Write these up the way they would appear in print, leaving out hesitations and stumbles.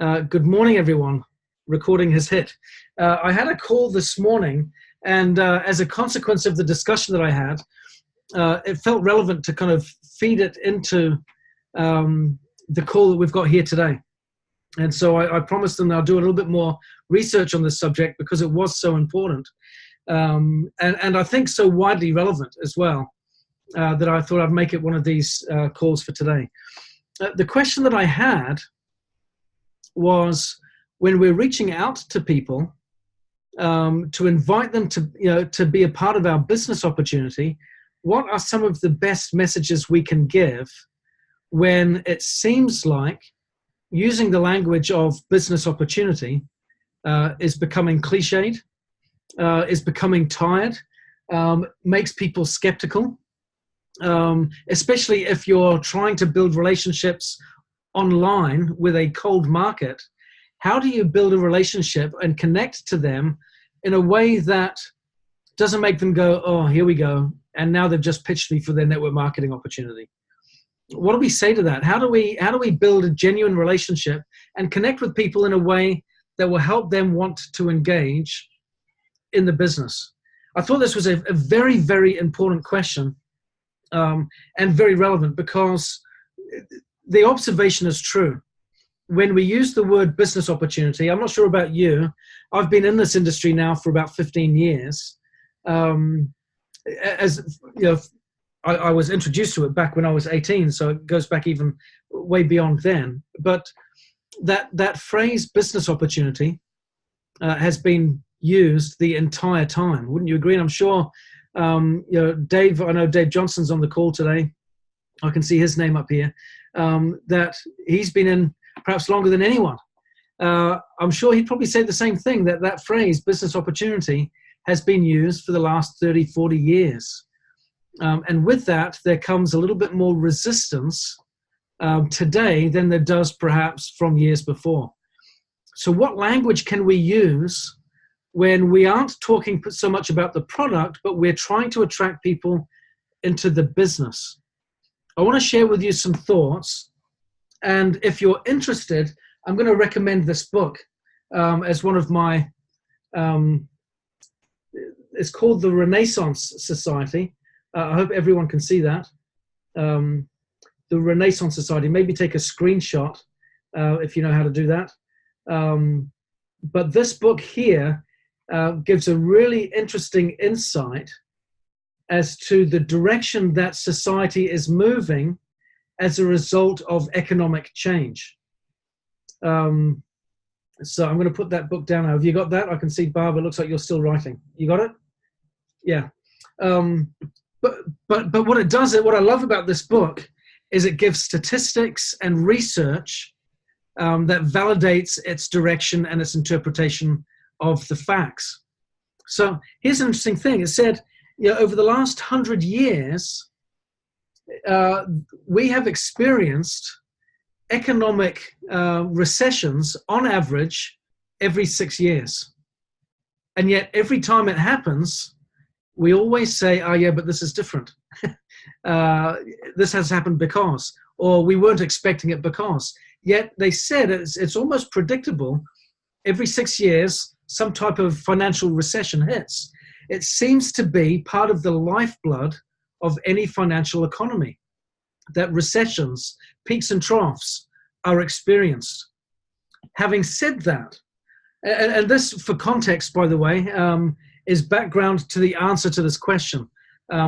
Good morning, everyone. Recording has hit. I had a call this morning, and as a consequence of the discussion that I had, it felt relevant to kind of feed it into the call that we've got here today. And so I promised them I'll do a little bit more research on this subject because it was so important, and I think so widely relevant as well, that I thought I'd make it one of these calls for today. The question that I had was, when we're reaching out to people to invite them to be a part of our business opportunity, what are some of the best messages we can give when it seems like using the language of business opportunity is becoming cliched, is becoming tired, makes people skeptical, especially if you're trying to build relationships online with a cold market. How do you build a relationship and connect to them in a way that doesn't make them go, oh, here we go, and now they've just pitched me for their network marketing opportunity? What do we say to that? How do we build a genuine relationship and connect with people in a way that will help them want to engage in the business? I thought this was a very, very important question, and very relevant, because the observation is true. When we use the word business opportunity, I'm not sure about you, I've been in this industry now for about 15 years. As you know, I was introduced to it back when I was 18, so it goes back even way beyond then. But that phrase business opportunity has been used the entire time. Wouldn't you agree? And I'm sure, Dave, I know Dave Johnson's on the call today. I can see his name up here, that he's been in perhaps longer than anyone. I'm sure he'd probably say the same thing, that phrase business opportunity has been used for the last 30, 40 years. And with that, there comes a little bit more resistance today than there does perhaps from years before. So what language can we use when we aren't talking so much about the product, but we're trying to attract people into the business? I want to share with you some thoughts. And if you're interested, I'm going to recommend this book as one of my, it's called The Renaissance Society. I hope everyone can see that. The Renaissance Society. Maybe take a screenshot if you know how to do that. But this book here gives a really interesting insight as to the direction that society is moving as a result of economic change. So I'm going to put that book down now. Have you got that? I can see, Barb, it looks like you're still writing. You got it? Yeah. But what it does, what I love about this book is it gives statistics and research that validates its direction and its interpretation of the facts. So here's an interesting thing. It said, over the last 100 years, we have experienced economic recessions on average every 6 years. And yet every time it happens, we always say, oh yeah, but this is different. This has happened because, or we weren't expecting it because. Yet they said it's almost predictable. Every 6 years, some type of financial recession hits. It seems to be part of the lifeblood of any financial economy, that recessions, peaks and troughs are experienced. Having said that, and this for context, by the way, is background to the answer to this question,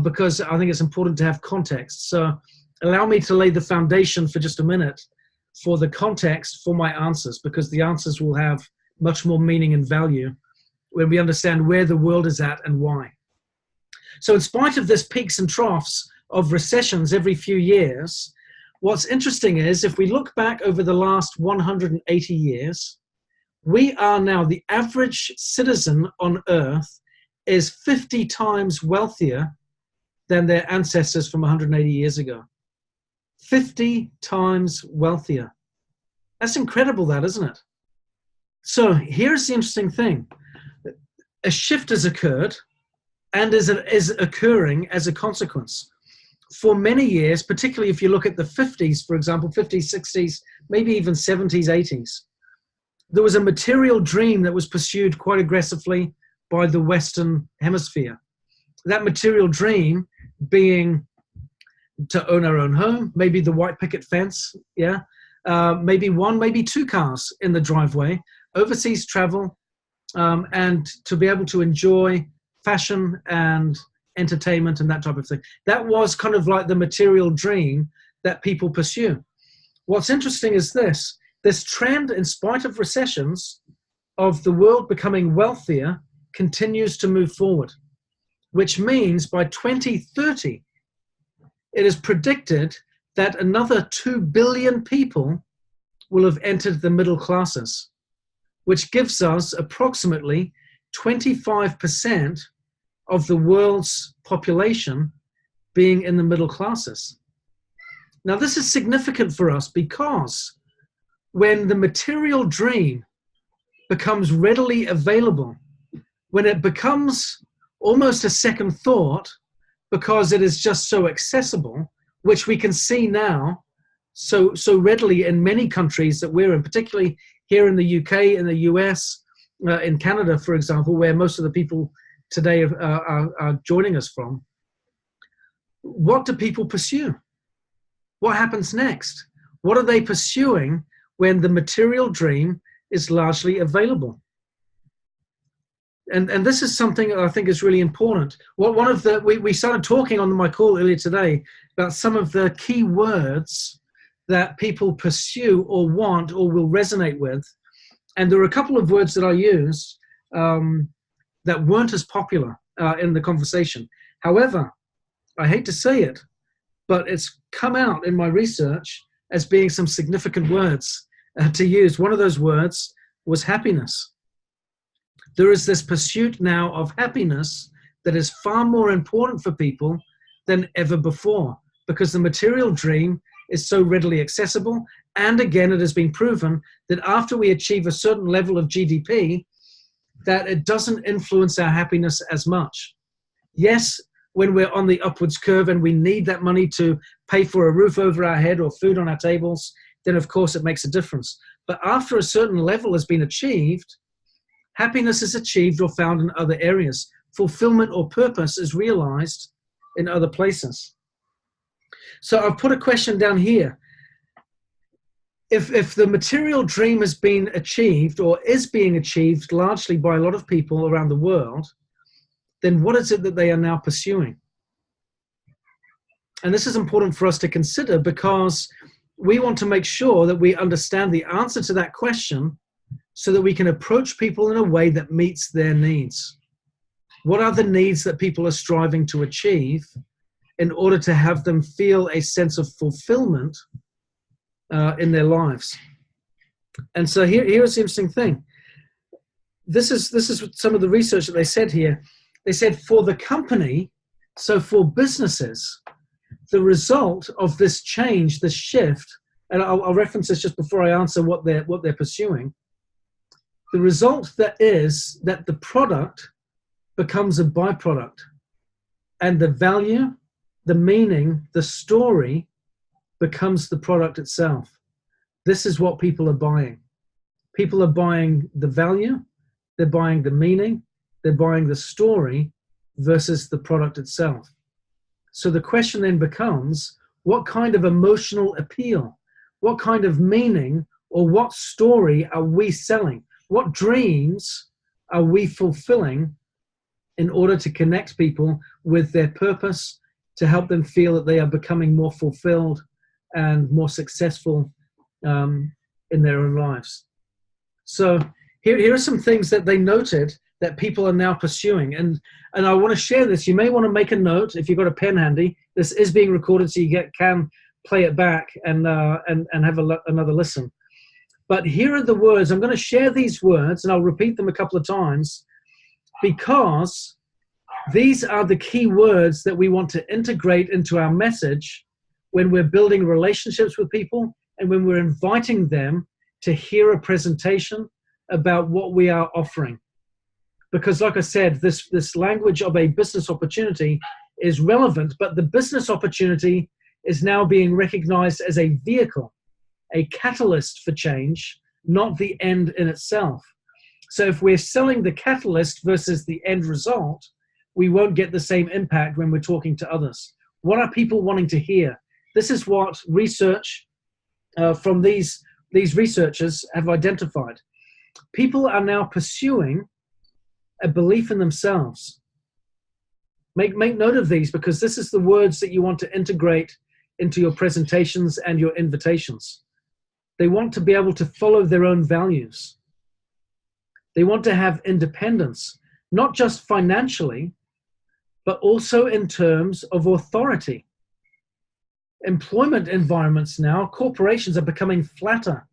because I think it's important to have context. So allow me to lay the foundation for just a minute for the context for my answers, because the answers will have much more meaning and value when we understand where the world is at and why. So in spite of this peaks and troughs of recessions every few years, what's interesting is if we look back over the last 180 years, we are now, the average citizen on earth is 50 times wealthier than their ancestors from 180 years ago. 50 times wealthier. That's incredible, that, isn't it? So here's the interesting thing. A shift has occurred and is occurring as a consequence. For many years, particularly if you look at the 50s, for example, 50s, 60s, maybe even 70s, 80s, there was a material dream that was pursued quite aggressively by the Western Hemisphere. That material dream being to own our own home, maybe the white picket fence, yeah, maybe one, maybe two cars in the driveway, overseas travel, and to be able to enjoy fashion and entertainment and that type of thing. That was kind of like the material dream that people pursue. What's interesting is this trend, in spite of recessions, of the world becoming wealthier continues to move forward, which means by 2030, it is predicted that another 2 billion people will have entered the middle classes, which gives us approximately 25% of the world's population being in the middle classes. Now, this is significant for us because when the material dream becomes readily available, when it becomes almost a second thought because it is just so accessible, which we can see now so readily in many countries that we're in, particularly here in the UK, in the US, in Canada, for example, where most of the people today are joining us from. What do people pursue? What happens next? What are they pursuing when the material dream is largely available? And this is something I think is really important. We started talking on my call earlier today about some of the key words that people pursue or want or will resonate with. And there are a couple of words that I used that weren't as popular in the conversation. However, I hate to say it, but it's come out in my research as being some significant words to use. One of those words was happiness. There is this pursuit now of happiness that is far more important for people than ever before, because the material dream is so readily accessible. And again, it has been proven that after we achieve a certain level of GDP, that it doesn't influence our happiness as much. Yes, when we're on the upwards curve and we need that money to pay for a roof over our head or food on our tables, then of course it makes a difference. But after a certain level has been achieved, happiness is achieved or found in other areas. Fulfillment or purpose is realized in other places. So I've put a question down here. If the material dream has been achieved or is being achieved largely by a lot of people around the world, then what is it that they are now pursuing? And this is important for us to consider because we want to make sure that we understand the answer to that question so that we can approach people in a way that meets their needs. What are the needs that people are striving to achieve in order to have them feel a sense of fulfillment in their lives? And so here's the interesting thing. This is some of the research that they said here. They said for the company, so for businesses, the result of this change, this shift, and I'll reference this just before I answer what they're pursuing. The result that is that the product becomes a byproduct, and the value, the meaning, the story becomes the product itself. This is what people are buying. People are buying the value, they're buying the meaning, they're buying the story versus the product itself. So the question then becomes, what kind of emotional appeal, what kind of meaning, or what story are we selling? What dreams are we fulfilling in order to connect people with their purpose, to help them feel that they are becoming more fulfilled and more successful in their own lives? So here are some things that they noted that people are now pursuing. And I want to share this. You may want to make a note if you've got a pen handy. This is being recorded, so you can play it back and have another listen. But here are the words. I'm going to share these words, and I'll repeat them a couple of times, because these are the key words that we want to integrate into our message when we're building relationships with people and when we're inviting them to hear a presentation about what we are offering. Because like I said, this language of a business opportunity is relevant, but the business opportunity is now being recognized as a vehicle, a catalyst for change, not the end in itself. So if we're selling the catalyst versus the end result, we won't get the same impact when we're talking to others. What are people wanting to hear? This is what research from these researchers have identified. People are now pursuing a belief in themselves. Make note of these, because this is the words that you want to integrate into your presentations and your invitations. They want to be able to follow their own values. They want to have independence, not just financially, but also in terms of authority. Employment environments now, corporations are becoming flatter.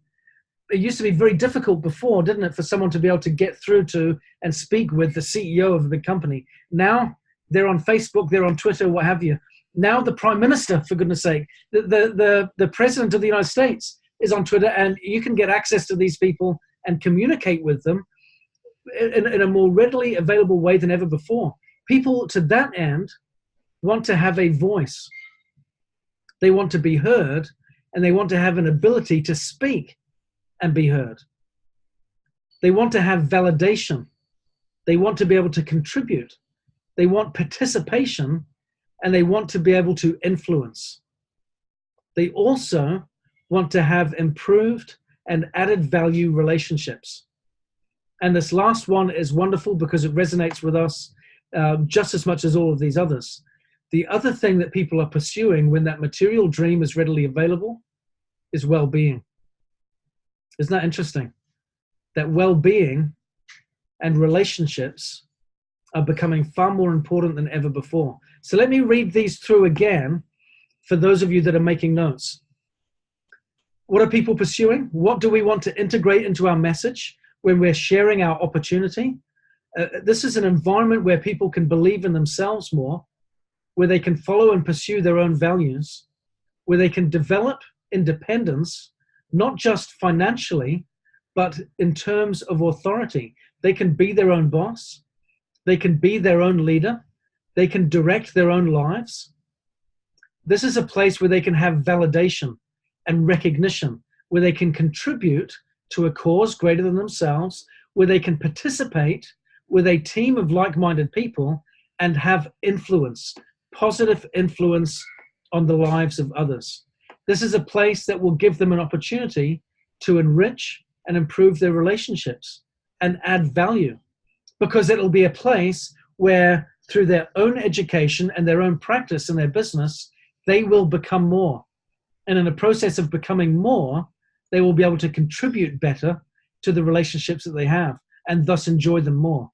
It used to be very difficult before, didn't it, for someone to be able to get through to and speak with the CEO of a big company. Now they're on Facebook, they're on Twitter, what have you. Now the Prime Minister, for goodness sake, the President of the United States is on Twitter, and you can get access to these people and communicate with them in a more readily available way than ever before. People to that end want to have a voice. They want to be heard, and they want to have an ability to speak and be heard. They want to have validation. They want to be able to contribute. They want participation, and they want to be able to influence. They also want to have improved and added value relationships. And this last one is wonderful because it resonates with us just as much as all of these others. The other thing that people are pursuing when that material dream is readily available is well-being. Isn't that interesting? That well-being and relationships are becoming far more important than ever before. So let me read these through again for those of you that are making notes. What are people pursuing? What do we want to integrate into our message when we're sharing our opportunity? This is an environment where people can believe in themselves more, where they can follow and pursue their own values, where they can develop independence, not just financially, but in terms of authority. They can be their own boss. They can be their own leader. They can direct their own lives. This is a place where they can have validation and recognition, where they can contribute to a cause greater than themselves, where they can participate with a team of like-minded people and have influence, positive influence on the lives of others. This is a place that will give them an opportunity to enrich and improve their relationships and add value, because it'll be a place where through their own education and their own practice in their business, they will become more. And in the process of becoming more, they will be able to contribute better to the relationships that they have and thus enjoy them more.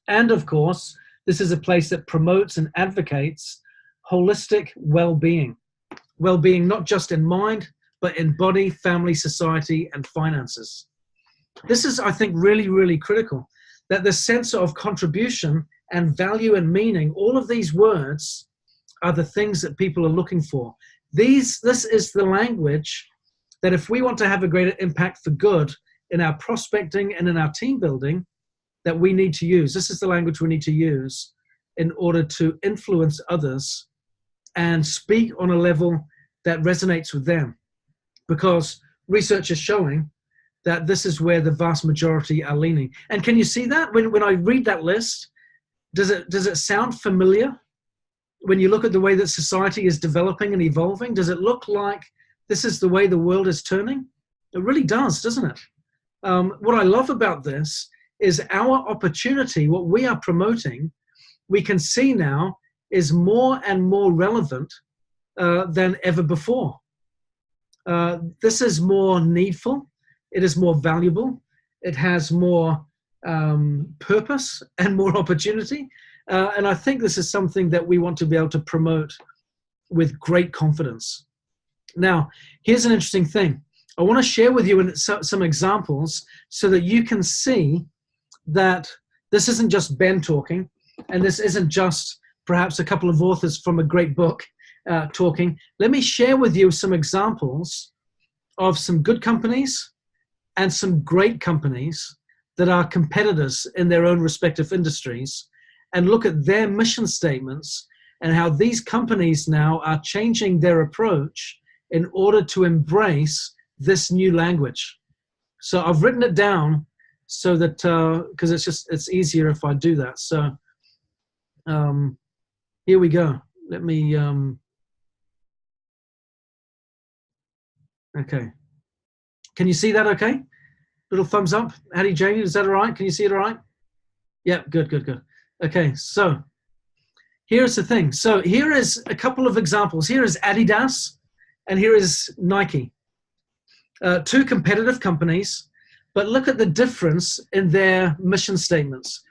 And of course, this is a place that promotes and advocates holistic well-being. Well-being not just in mind, but in body, family, society, and finances. This is, I think, really, really critical, that the sense of contribution and value and meaning, all of these words are the things that people are looking for. This is the language that if we want to have a greater impact for good in our prospecting and in our team building, that we need to use. This is the language we need to use in order to influence others and speak on a level that resonates with them. Because research is showing that this is where the vast majority are leaning. And can you see that? When I read that list, does it sound familiar? When you look at the way that society is developing and evolving, does it look like this is the way the world is turning? It really does, doesn't it? What I love about this is our opportunity, what we are promoting, we can see now is more and more relevant than ever before. This is more needful. It is more valuable. It has more purpose and more opportunity. And I think this is something that we want to be able to promote with great confidence. Now, here's an interesting thing. I want to share with you some examples so that you can see that this isn't just Ben talking, and this isn't just perhaps a couple of authors from a great book talking. Let me share with you some examples of some good companies and some great companies that are competitors in their own respective industries, and look at their mission statements and how these companies now are changing their approach in order to embrace this new language. So I've written it down so that, because it's easier if I do that. So here we go. Let me, okay. Can you see that okay? Little thumbs up. Hattie, Jamie, is that all right? Can you see it all right? Yeah, good, good, good. Okay, so here's the thing. So here is a couple of examples. Here is Adidas and here is Nike. Two competitive companies, but look at the difference in their mission statements.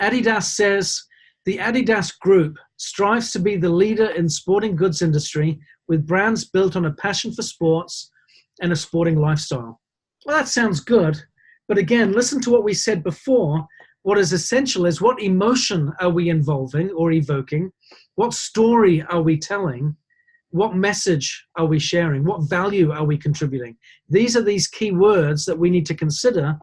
Adidas says, the Adidas Group strives to be the leader in sporting goods industry with brands built on a passion for sports and a sporting lifestyle. Well, that sounds good, but again, listen to what we said before. What is essential is what emotion are we involving or evoking? What story are we telling? What message are we sharing? What value are we contributing? These are these key words that we need to consider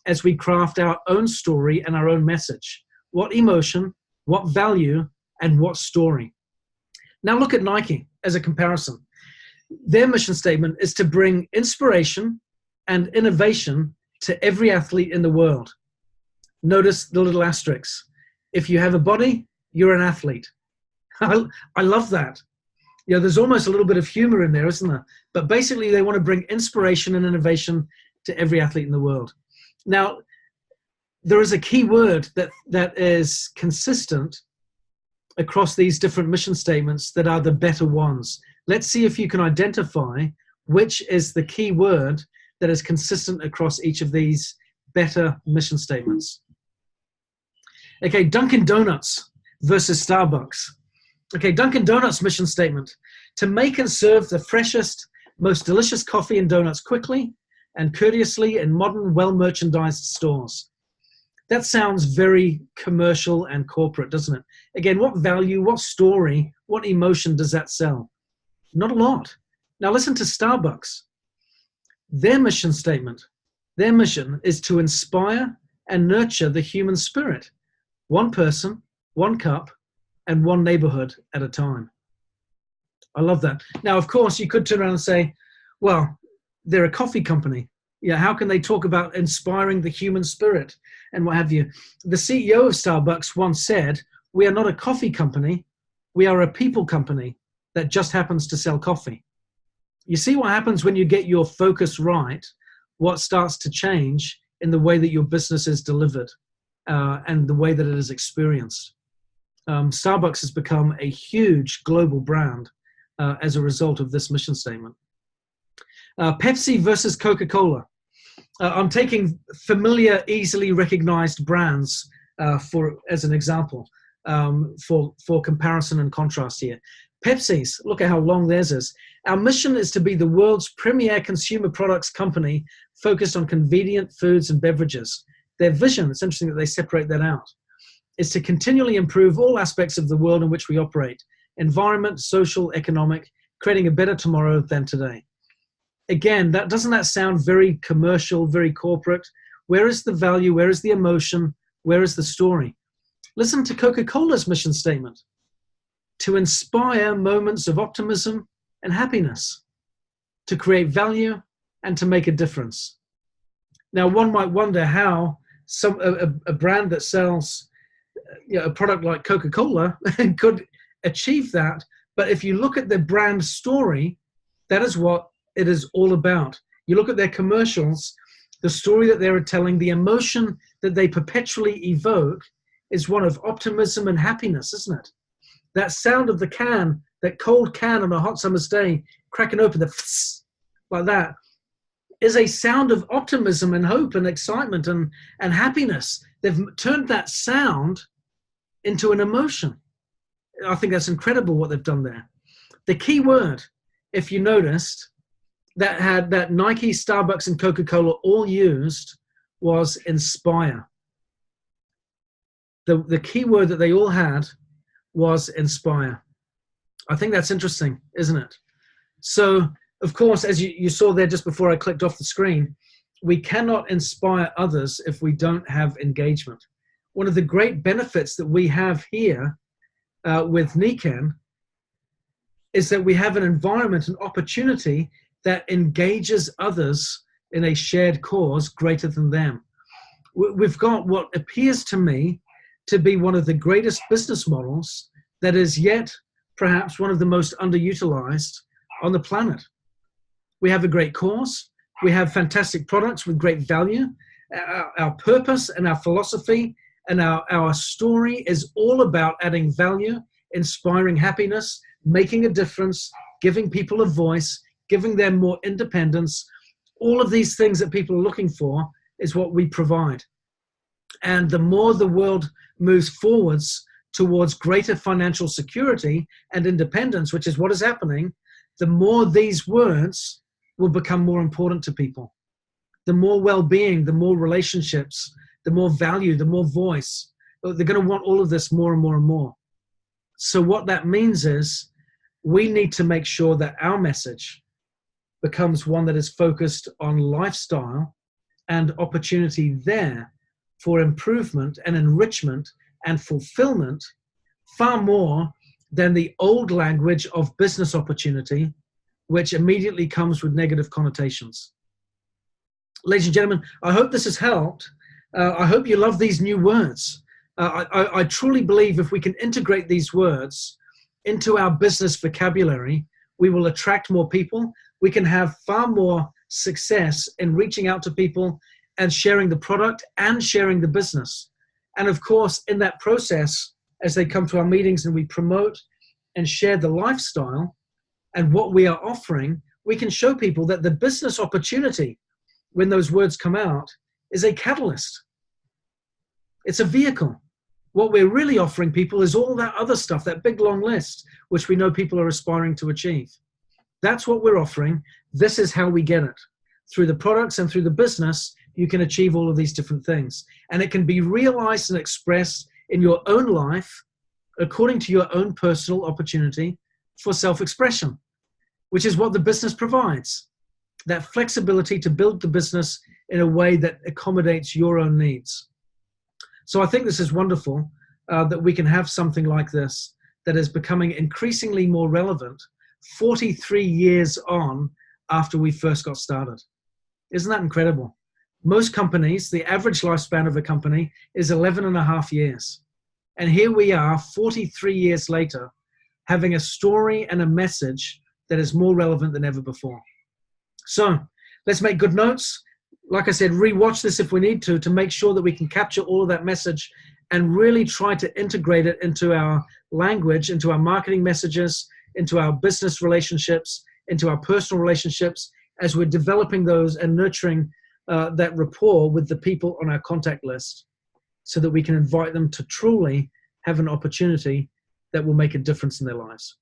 as we craft our own story and our own message. What emotion, what value, and what story? Now look at Nike as a comparison. Their mission statement is to bring inspiration and innovation to every athlete in the world. Notice the little asterisks. If you have a body, you're an athlete. I love that. You know, there's almost a little bit of humor in there, isn't there? But basically, they want to bring inspiration and innovation to every athlete in the world. Now, there is a key word that is consistent across these different mission statements that are the better ones. Let's see if you can identify which is the key word that is consistent across each of these better mission statements. Okay, Dunkin' Donuts versus Starbucks. Okay, Dunkin' Donuts mission statement: to make and serve the freshest, most delicious coffee and donuts quickly and courteously in modern, well-merchandised stores. That sounds very commercial and corporate, doesn't it? Again, what value, what story, what emotion does that sell? Not a lot. Now listen to Starbucks. Their mission statement, their mission is to inspire and nurture the human spirit, one person, one cup, and one neighborhood at a time. I love that. Now, of course, you could turn around and say, well, they're a coffee company. Yeah, how can they talk about inspiring the human spirit and what have you? The CEO of Starbucks once said, we are not a coffee company. We are a people company that just happens to sell coffee. You see what happens when you get your focus right, what starts to change in the way that your business is delivered and the way that it is experienced. Starbucks has become a huge global brand as a result of this mission statement. Pepsi versus Coca-Cola. I'm taking familiar, easily recognized brands as an example for comparison and contrast here. Pepsi's, look at how long theirs is. Our mission is to be the world's premier consumer products company focused on convenient foods and beverages. Their vision, it's interesting that they separate that out, is to continually improve all aspects of the world in which we operate: environment, social, economic, creating a better tomorrow than today. Again, doesn't that sound very commercial, very corporate? Where is the value? Where is the emotion? Where is the story? Listen to Coca-Cola's mission statement: to inspire moments of optimism and happiness, to create value and to make a difference. Now, one might wonder how a brand that sells a product like Coca-Cola could achieve that. But if you look at the brand story, that is what it is all about. You look at their commercials, the story that they're telling, the emotion that they perpetually evoke is one of optimism and happiness, isn't it? That sound of the can, that cold can on a hot summer's day, cracking open, like that, is a sound of optimism and hope and excitement and happiness. They've turned that sound into an emotion. I think that's incredible what they've done there. The key word, if you noticed, that Nike, Starbucks, and Coca-Cola all used was inspire. The key word that they all had was inspire. I think that's interesting, isn't it? So, of course, as you saw there just before I clicked off the screen, we cannot inspire others if we don't have engagement. One of the great benefits that we have here with Nikan is that we have an environment, an opportunity that engages others in a shared cause greater than them. We've got what appears to me to be one of the greatest business models that is yet perhaps one of the most underutilized on the planet. We have a great cause. We have fantastic products with great value. Our purpose and our philosophy and our story is all about adding value, inspiring happiness, making a difference, giving people a voice, giving them more independence. All of these things that people are looking for is what we provide. And the more the world moves forwards towards greater financial security and independence, which is what is happening, the more these words will become more important to people. The more well-being, the more relationships, the more value, the more voice. They're going to want all of this more and more and more. So what that means is we need to make sure that our message becomes one that is focused on lifestyle and opportunity there for improvement and enrichment and fulfillment, far more than the old language of business opportunity, which immediately comes with negative connotations. Ladies and gentlemen, I hope this has helped. I hope you love these new words. I truly believe if we can integrate these words into our business vocabulary, we will attract more people. We can have far more success in reaching out to people and sharing the product and sharing the business. And of course, in that process, as they come to our meetings and we promote and share the lifestyle and what we are offering, we can show people that the business opportunity, when those words come out, is a catalyst. It's a vehicle. What we're really offering people is all that other stuff, that big long list, which we know people are aspiring to achieve. That's what we're offering. This is how we get it. Through the products and through the business, you can achieve all of these different things. And it can be realized and expressed in your own life according to your own personal opportunity for self-expression, which is what the business provides. That flexibility to build the business in a way that accommodates your own needs. So I think this is wonderful that we can have something like this that is becoming increasingly more relevant 43 years on after we first got started. Isn't that incredible? Most companies, the average lifespan of a company is 11 and a half years. And here we are 43 years later, having a story and a message that is more relevant than ever before. So let's make good notes. Like I said, rewatch this if we need to make sure that we can capture all of that message and really try to integrate it into our language, into our marketing messages, into our business relationships, into our personal relationships, as we're developing those and nurturing that rapport with the people on our contact list so that we can invite them to truly have an opportunity that will make a difference in their lives.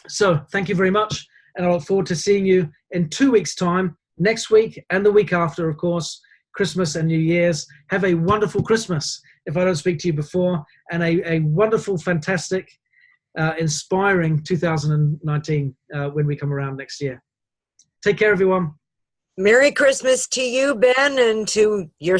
So thank you very much. And I look forward to seeing you in 2 weeks' time, next week and the week after, of course, Christmas and New Year's. Have a wonderful Christmas, if I don't speak to you before, and a wonderful, fantastic, inspiring 2019 when we come around next year. Take care, everyone. Merry Christmas to you, Ben, and to your